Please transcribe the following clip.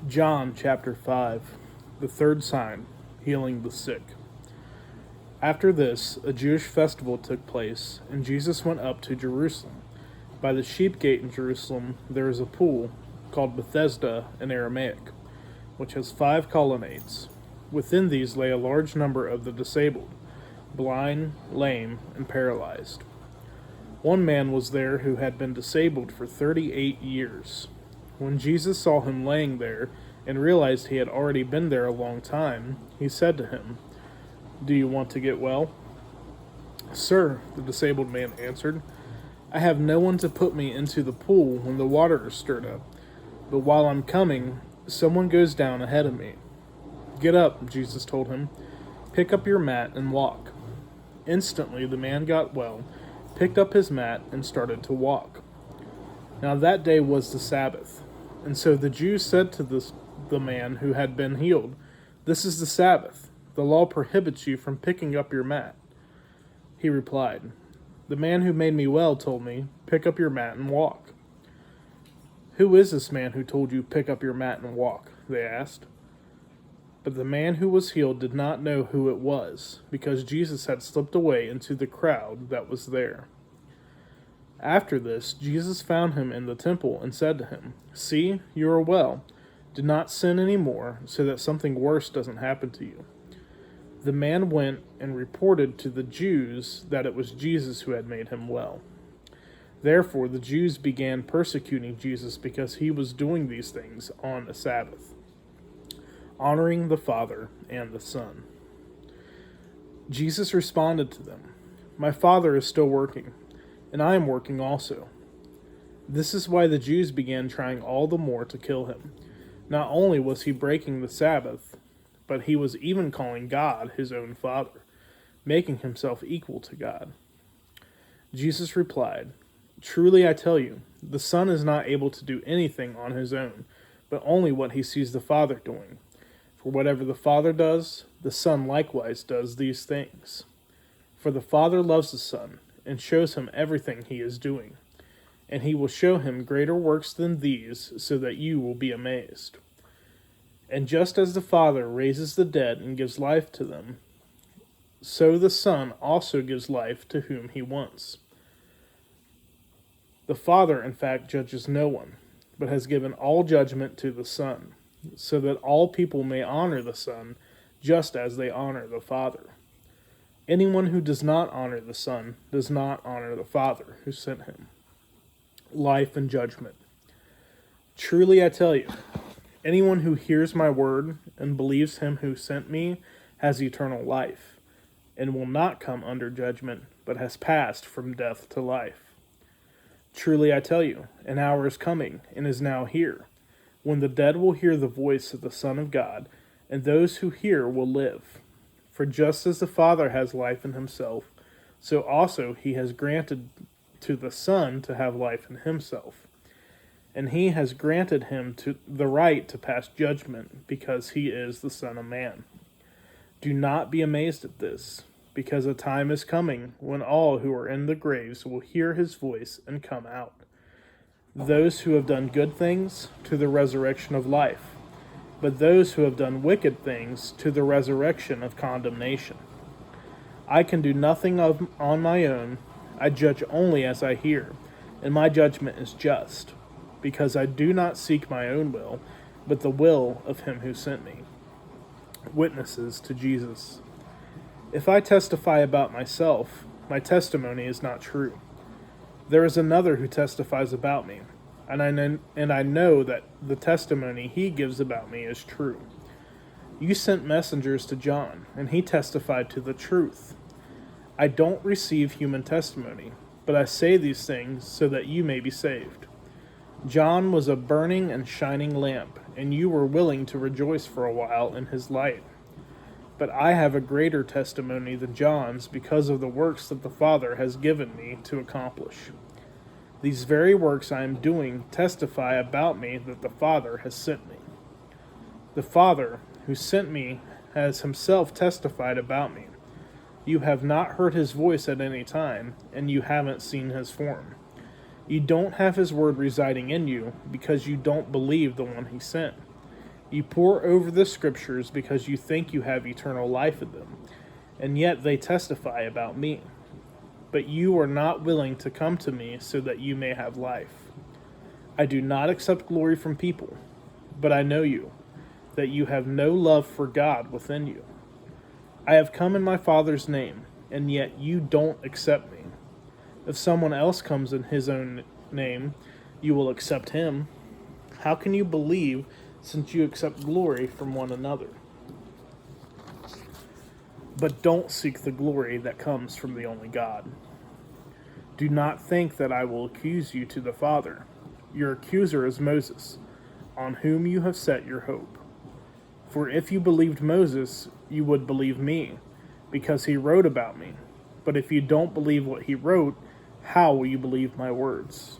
John chapter 5, the third sign, healing the sick. After this, a Jewish festival took place, and Jesus went up to Jerusalem. By the sheep gate in Jerusalem there is a pool, called Bethesda in Aramaic, which has 5 colonnades. Within these lay a large number of the disabled, blind, lame, and paralyzed. One man was there who had been disabled for 38 years. When Jesus saw him laying there and realized he had already been there a long time, he said to him, "Do you want to get well?" "Sir," the disabled man answered, "I have no one to put me into the pool when the water is stirred up, but while I'm coming, someone goes down ahead of me." "Get up," Jesus told him. "Pick up your mat and walk." Instantly the man got well, picked up his mat, and started to walk. Now that day was the Sabbath. And so the Jews said to the man who had been healed, "This is the Sabbath. The law prohibits you from picking up your mat." He replied, "The man who made me well told me, 'Pick up your mat and walk.'" "Who is this man who told you, 'Pick up your mat and walk'?" they asked. But the man who was healed did not know who it was, because Jesus had slipped away into the crowd that was there. After this, Jesus found him in the temple and said to him, "See, you are well. Do not sin any more, so that something worse doesn't happen to you." The man went and reported to the Jews that it was Jesus who had made him well. Therefore the Jews began persecuting Jesus because he was doing these things on a Sabbath, honoring the Father and the Son. Jesus responded to them, "My Father is still working, and I am working also." This is why the Jews began trying all the more to kill him. Not only was he breaking the Sabbath, but he was even calling God his own Father, making himself equal to God. Jesus replied, "Truly I tell you, the Son is not able to do anything on his own, but only what he sees the Father doing. For whatever the Father does, the Son likewise does these things. For the Father loves the Son, and shows him everything he is doing. And he will show him greater works than these, so that you will be amazed. And just as the Father raises the dead and gives life to them, so the Son also gives life to whom he wants. The Father, in fact, judges no one, but has given all judgment to the Son, so that all people may honor the Son, just as they honor the Father. Anyone who does not honor the Son does not honor the Father who sent him." Life and judgment. Truly I tell you, anyone who hears my word and believes him who sent me has eternal life, and will not come under judgment, but has passed from death to life. Truly I tell you, an hour is coming, and is now here, when the dead will hear the voice of the Son of God, and those who hear will live. For just as the Father has life in himself, so also he has granted to the Son to have life in himself. And he has granted him the right to pass judgment, because he is the Son of Man. Do not be amazed at this, because a time is coming when all who are in the graves will hear his voice and come out. Those who have done good things, to the resurrection of life, but those who have done wicked things, to the resurrection of condemnation. I can do nothing on my own. I judge only as I hear, and my judgment is just, because I do not seek my own will, but the will of him who sent me. Witnesses to Jesus. If I testify about myself, my testimony is not true. There is another who testifies about me, and I know that the testimony he gives about me is true. You sent messengers to John, and he testified to the truth. I don't receive human testimony, but I say these things so that you may be saved. John was a burning and shining lamp, and you were willing to rejoice for a while in his light. But I have a greater testimony than John's, because of the works that the Father has given me to accomplish. These very works I am doing testify about me that the Father has sent me. The Father who sent me has himself testified about me. You have not heard his voice at any time, and you haven't seen his form. You don't have his word residing in you, because you don't believe the one he sent. You pore over the Scriptures because you think you have eternal life in them, and yet they testify about me. But you are not willing to come to me so that you may have life. I do not accept glory from people, but I know you, that you have no love for God within you. I have come in my Father's name, and yet you don't accept me. If someone else comes in his own name, you will accept him. How can you believe since you accept glory from one another? But don't seek the glory that comes from the only God. Do not think that I will accuse you to the Father. Your accuser is Moses, on whom you have set your hope. For if you believed Moses, you would believe me, because he wrote about me. But if you don't believe what he wrote, how will you believe my words?